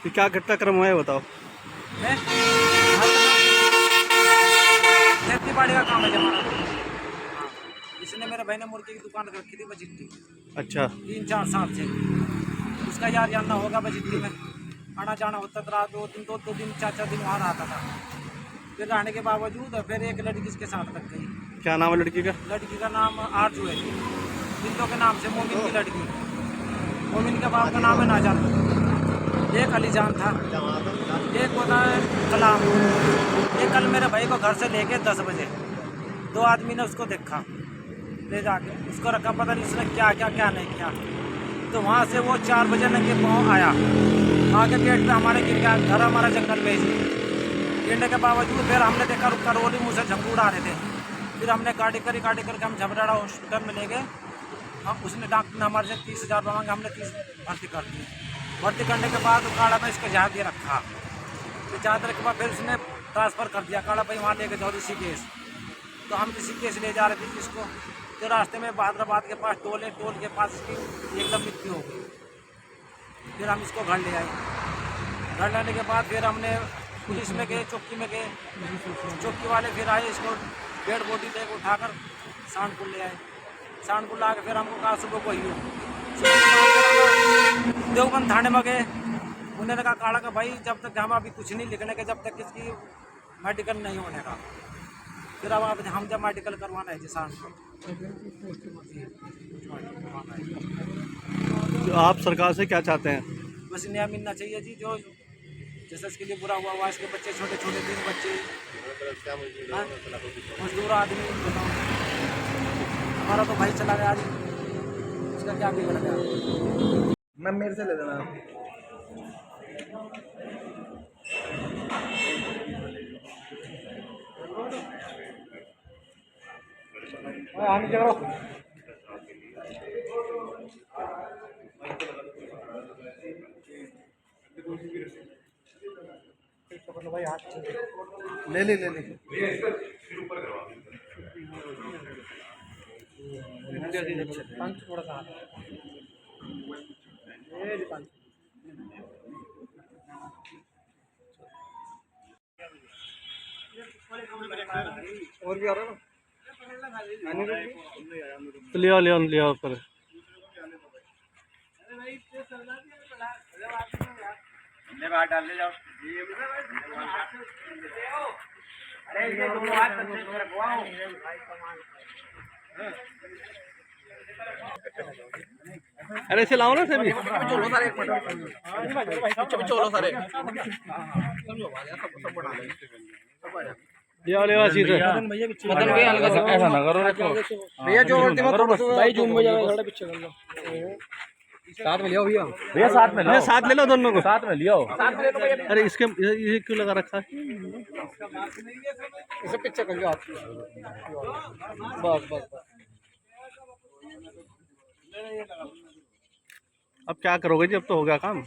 कि क्या घटनाक्रम हुआ है बताओ। खेती बाड़ी का काम है हमारा। हाँ, इसने मेरे भाई ने मुर्गी की दुकान रखी थी बजिट्टी। अच्छा। 3-4 साल से उसका यार जानना होगा बजिट्टी में आना जाना होता था। 2 दिन 4 दिन वहाँ रहता था। फिर रहने के बावजूद फिर एक लड़की इसके साथ लग गई। क्या नाम है लड़की का? लड़की का नाम आरजू है। बिंदो के नाम से मोमिन की लड़की। मोमिन के बाप का नाम है नाजान। एक अलीजान था, एक होता है कलाम। ये कल मेरे भाई को घर से लेके 10 बजे 2 आदमी ने उसको देखा, ले जाके उसको रखा, पता नहीं उसने क्या क्या क्या नहीं किया। तो वहाँ से वो 4 बजे नंगे पाँव आया, आके गेट पे हमारे गिर गया। घर हमारा जंगल में ही। गिरने के बावजूद फिर हमने देखा करोली मुँह से झंगू उड़ा रहे थे। फिर हमने गाड़ी करके हम झबराड़ा हॉस्पिटल में ले गए। उसने डॉक्टर ने हमारे से 30,000 मांगे, हमने 30 भर्ती कर दी। भर्ती करने के बाद काड़ा में इसको जहाँ दे रखा। तो जहाँ देने के बाद फिर उसने ट्रांसफ़र कर दिया, काड़ा भाई वहाँ लेके जाओ ऋषिकेश। तो हम ऋषिकेश ले जा रहे थे इसको। तो रास्ते में बहादुराबाद के पास टोल के पास इसकी एकदम मृत्यु हो गई। फिर हम इसको घर ले आए। घर लाने के बाद फिर हमने पुलिस में गए, चौकी में गए। चौकी वाले फिर आए, इसको डेड बॉडी लेकर उठाकर सहारनपुर ले आए। सहारनपुर ला के फिर हमको कहा सुबह को ही हो। देवबंद थाने में गए। उन्होंने कहा काड़ा का भाई जब तक हम अभी कुछ नहीं लिखने के, जब तक इसकी मेडिकल नहीं होने का। फिर अब हम जब मेडिकल करवाना है जी सहारनपुर। तो आप सरकार से क्या चाहते हैं? बस न्याय मिलना चाहिए जी। जो जैसे इसके लिए बुरा हुआ इसके बच्चे छोटे 3 बच्चे, मजदूर आदमी। हमारा तो भाई चला गया जी, उसका क्या बिगड़ गया। मैम मेरे से ले लेना। ले ले थोड़ा सा और भी आ रहा ना। तो लिया पर डाल ले जाओ। अरे ये दोनों हाथ रखवाओ। अरे इसे लाओ ना सभी। चलो सारे एक मिनट चलो सारे ले सीधे। मदन भैया हल्का सा ऐसा ना करो भैया, जो भाई जूम में जाओ, थोड़ा पीछे कर लो। साथ में लियो भैया, भैया साथ में लो, साथ ले लो दोनों को, साथ में लियो, साथ में ले लो भैया। अरे इसके ये क्यों लगा रखा है? इसे पीछे कर लो आप। बस अब क्या करोगे जी? अब तो हो गया काम।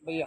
भैया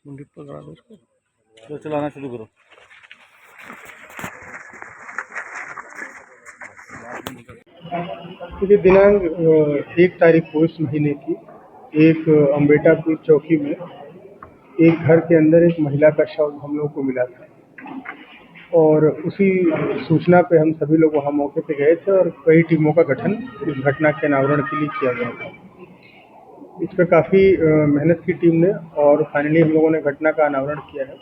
मुंडी पकड़ा दो उसको, तो चलाना शुरू करो। ये दिनांक 1 तारीख को इस महीने की एक अम्बेटापुर चौकी में एक घर के अंदर एक महिला का शव हम लोग को मिला था, और उसी सूचना पे हम सभी लोग वहाँ मौके पे गए थे और कई टीमों का गठन इस घटना के अनावरण के लिए किया गया था। इस पर काफ़ी मेहनत की टीम ने, और फाइनली हम लोगों ने घटना का अनावरण किया है।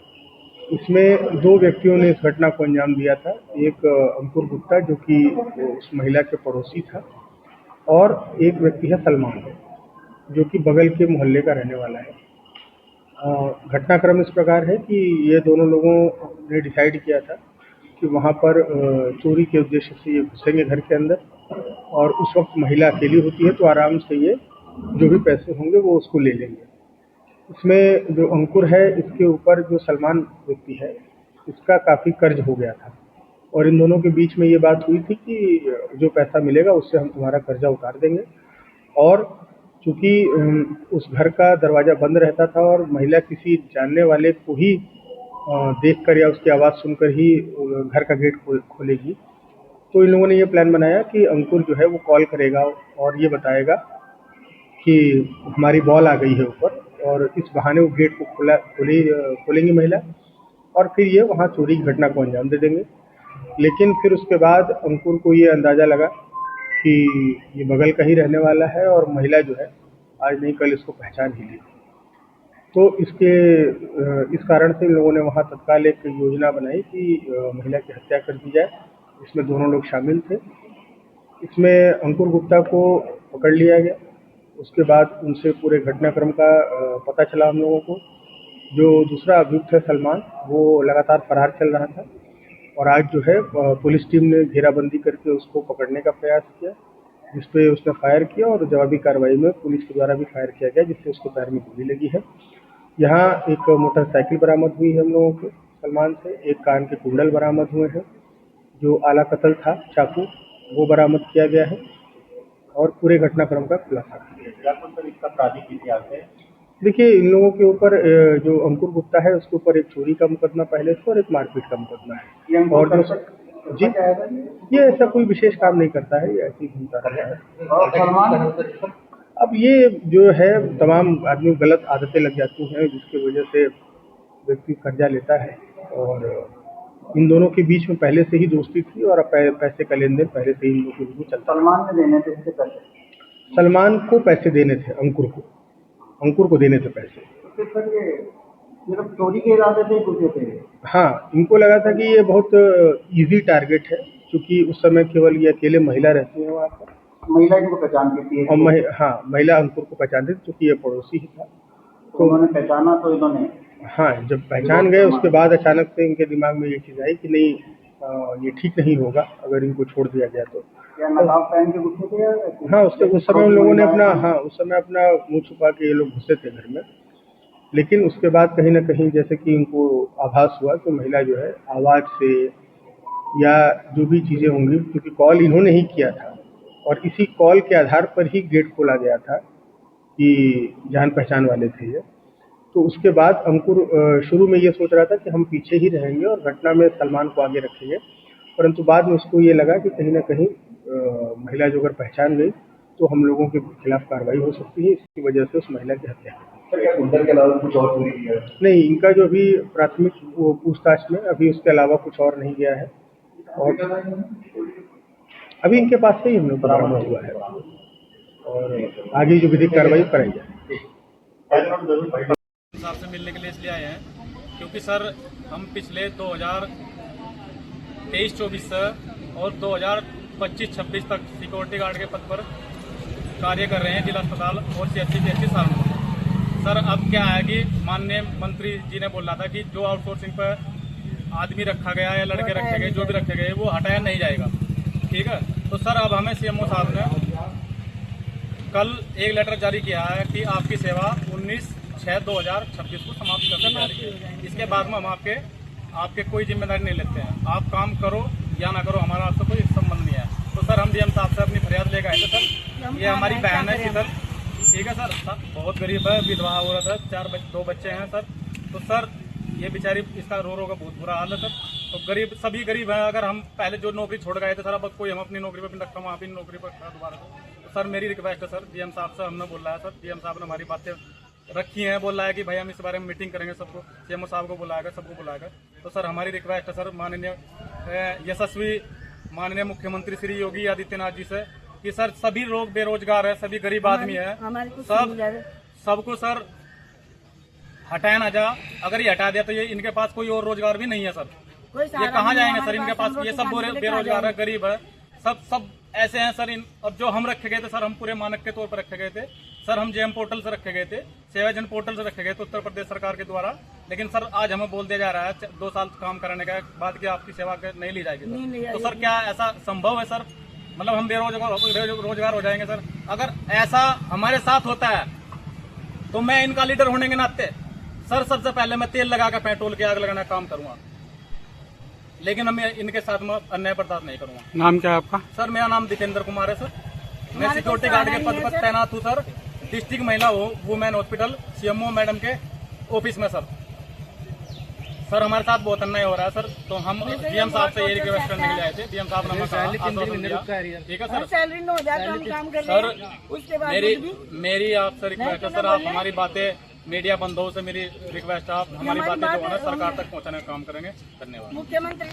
इसमें 2 व्यक्तियों ने इस घटना को अंजाम दिया था। एक अंकुर गुप्ता जो कि उस महिला के पड़ोसी था, और एक व्यक्ति है सलमान, जो कि बगल के मोहल्ले का रहने वाला है। घटनाक्रम इस प्रकार है कि ये दोनों लोगों ने डिसाइड किया था कि वहाँ पर चोरी के उद्देश्य से ये घुसेंगे घर के अंदर, और उस वक्त महिला अकेली होती है तो आराम से ये जो भी पैसे होंगे वो उसको ले लेंगे। इसमें जो अंकुर है, इसके ऊपर जो सलमान व्यक्ति है, इसका काफ़ी कर्ज हो गया था, और इन दोनों के बीच में ये बात हुई थी कि जो पैसा मिलेगा उससे हम तुम्हारा कर्जा उतार देंगे। और चूँकि उस घर का दरवाज़ा बंद रहता था और महिला किसी जानने वाले को ही देखकर या उसकी आवाज़ सुनकर ही घर का गेट खोलेगी, तो इन लोगों ने ये प्लान बनाया कि अंकुर जो है वो कॉल करेगा और ये बताएगा कि हमारी बॉल आ गई है ऊपर, और इस बहाने वो गेट को खोलेंगी महिला, और फिर ये वहाँ चोरी की घटना को अंजाम दे देंगे। लेकिन फिर उसके बाद अंकुर को ये अंदाज़ा लगा कि ये बगल का ही रहने वाला है और महिला जो है आज नहीं कल इसको पहचान ही ली। तो इस कारण से इन लोगों ने वहाँ तत्काल एक योजना बनाई कि महिला की हत्या कर दी जाए। इसमें दोनों लोग शामिल थे। इसमें अंकुर गुप्ता को पकड़ लिया गया। उसके बाद उनसे पूरे घटनाक्रम का पता चला हम लोगों को। जो दूसरा अभियुक्त है सलमान, वो लगातार फरार चल रहा था, और आज जो है पुलिस टीम ने घेराबंदी करके उसको पकड़ने का प्रयास किया, जिस पे उसने फायर किया, और जवाबी कार्रवाई में पुलिस के द्वारा भी फायर किया गया, जिससे उसके पैर में गोली लगी है। यहाँ एक मोटरसाइकिल बरामद हुई है हम लोगों को सलमान से, एक कान के कुंडल बरामद हुए हैं, जो आला कत्ल था चाकू वो बरामद किया गया है, और पूरे घटनाक्रम का खुलासा किया गया। इसका आपराधिक इतिहास है। देखिए, इन लोगों के ऊपर जो अंकुर गुप्ता है उसके ऊपर एक चोरी का मुकदमा पहले से और एक मारपीट का मुकदमा है। और जो जी, ये ऐसा कोई विशेष काम नहीं करता है, ये ऐसे ही घूमता रहता है। और सलमान अब ये जो है तमाम आदमी गलत आदतें लग जाती हैं, जिसकी वजह से व्यक्ति कर्जा लेता है, और इन दोनों के बीच में पहले से ही दोस्ती थी और पैसे का लेन देन पहले से ही इन लोगों के बीच में चलता। सलमान ने देने थे इससे पैसे, सलमान को पैसे देने थे, अंकुर को देने थे पैसे। तो सर ये मतलब चोरी के इरादे से ही पूछे थे? हाँ, इनको लगा था कि ये बहुत इजी टारगेट है, क्योंकि उस समय केवल ये अकेले महिला रहती है वहाँ पर। महिला इनको पहचानती थी? और हाँ, महिला अंकुर को पहचानती थी, क्योंकि ये पड़ोसी ही था। तो उन्होंने पहचाना, तो इन्होंने हाँ, जब पहचान गए उसके बाद अचानक से इनके दिमाग में ये चीज़ आई कि नहीं, ये ठीक नहीं होगा अगर इनको छोड़ दिया गया तो। क्या नकाब पहन के घुसे थे या? हाँ, उस समय उन लोगों ने अपना मुंह छुपा के ये लोग घुसे थे घर में। लेकिन उसके बाद कहीं ना कहीं जैसे कि इनको आभास हुआ कि महिला जो है आवाज़ से या जो भी चीज़ें होंगी, क्योंकि कॉल इन्होंने ही किया था और इसी कॉल के आधार पर ही गेट खोला गया था कि जान पहचान वाले थे ये। तो उसके बाद अंकुर शुरू में ये सोच रहा था कि हम पीछे ही रहेंगे और घटना में सलमान को आगे रखेंगे, परंतु बाद में उसको ये लगा कि कहीं ना कहीं महिला जो अगर पहचान गई तो हम लोगों के खिलाफ कार्रवाई हो सकती है। इसकी वजह से उस महिला की हत्या की। क्या कुंडल के अलावा कुछ और चोरी किया? नहीं, इनका जो भी प्राथमिक पूछताछ में अभी उसके अलावा कुछ और नहीं गया है, और अभी इनके पास से ही हम लोग बरामद हुआ है, और आगे जो विधिक कार्रवाई कराई जाए। साहब से मिलने के लिए इसलिए आए हैं क्योंकि सर हम पिछले 2023-24 से और 2025-26 तक सिक्योरिटी गार्ड के पद पर कार्य कर रहे हैं जिला अस्पताल और CHC के साल में। सर अब क्या है कि माननीय मंत्री जी ने बोला था कि जो आउटसोर्सिंग पर आदमी रखा गया या लड़के रखे गए, जो भी रखे गए, वो हटाया नहीं जाएगा। ठीक है, तो सर अब हमें CMO साहब ने कल एक लेटर जारी किया है कि आपकी सेवा 19/6/2026 को समाप्त कर जा रही है। इसके बाद में हम आपके कोई जिम्मेदारी नहीं लेते हैं। आप काम करो या ना करो, हमारा आपसे कोई संबंध नहीं है। तो सर हम DM साहब से अपनी फरियाद लेकर आए थे। सर ये हमारी बहन है शीतल, ठीक है सर, बहुत गरीब है, विधवा औरत है, 2 बच्चे हैं सर। तो सर ये बेचारी, इसका रो का बहुत बुरा हाल है सर। तो गरीब, सभी गरीब हैं। अगर हम पहले जो नौकरी छोड़ गए थे सर, अब कोई हम अपनी नौकरी पर रखा, वहाँ अपनी नौकरी पर दोबारा। तो सर मेरी रिक्वेस्ट है सर, DM साहब से हमने बोला है सर, DM साहब ने हमारी बातें रखी हैं, बोला है कि भाई हम इस बारे में मीटिंग करेंगे, सबको CMO साहब को बुलाएगा, सबको बुलाएगा। तो सर हमारी रिक्वेस्ट है सर माननीय यशस्वी माननीय मुख्यमंत्री श्री योगी आदित्यनाथ जी से कि सर सभी लोग बेरोजगार है, सभी गरीब आदमी है, सबको सर हटाया ना जा, अगर ये हटा दिया तो ये इनके पास कोई और रोजगार भी नहीं है सर। ये कहाँ जाएंगे सर? इनके पास ये सब बेरोजगार है, गरीब है, सब ऐसे हैं सर। अब जो हम रखे गए थे सर, हम पूरे मानक के तौर पर रखे गए थे सर। हम जेएम पोर्टल से रखे गए थे, सेवा जन पोर्टल से रखे गए थे उत्तर प्रदेश सरकार के द्वारा। लेकिन सर आज हमें बोल दिया जा रहा है 2 साल काम करने के बाद की आपकी सेवा नहीं ली जाएगी सर। तो सर क्या ऐसा संभव है सर? मतलब हम बेरोजगार हो जाएंगे सर? अगर ऐसा हमारे साथ होता है तो मैं इनका लीडर होने के नाते सर सबसे पहले मैं तेल लगा कर पेट्रोल की आग लगाना काम करूंगा, लेकिन हम इनके साथ में अन्याय बर्दाश्त नहीं करूंगा। नाम क्या है आपका? सर मेरा नाम दीपेंद्र कुमार है सर। मैं सिक्योरिटी गार्ड के पद पर तैनात हूँ सर, डिस्ट्रिक्ट महिला वुमेन हॉस्पिटल सीएमओ मैडम के ऑफिस में सर। सर हमारे साथ बहुत अन्याय हो रहा है सर, तो हम डीएम साहब से ये रिक्वेस्ट करने के लिए आए थे। डीएम साहब ने हमें आश्वासन दिया, ठीक है सर। सैलरी 9,000 तो हम काम कर रहे हैं, उसके बाद मेरी आपसे रिक्वेस्ट है सर, आप हमारी बातें मीडिया बंधुओं से मेरी रिक्वेस्ट है, आप हमारी बातें जो है ना सरकार तक पहुंचाने का काम करेंगे। धन्यवाद। मुख्यमंत्री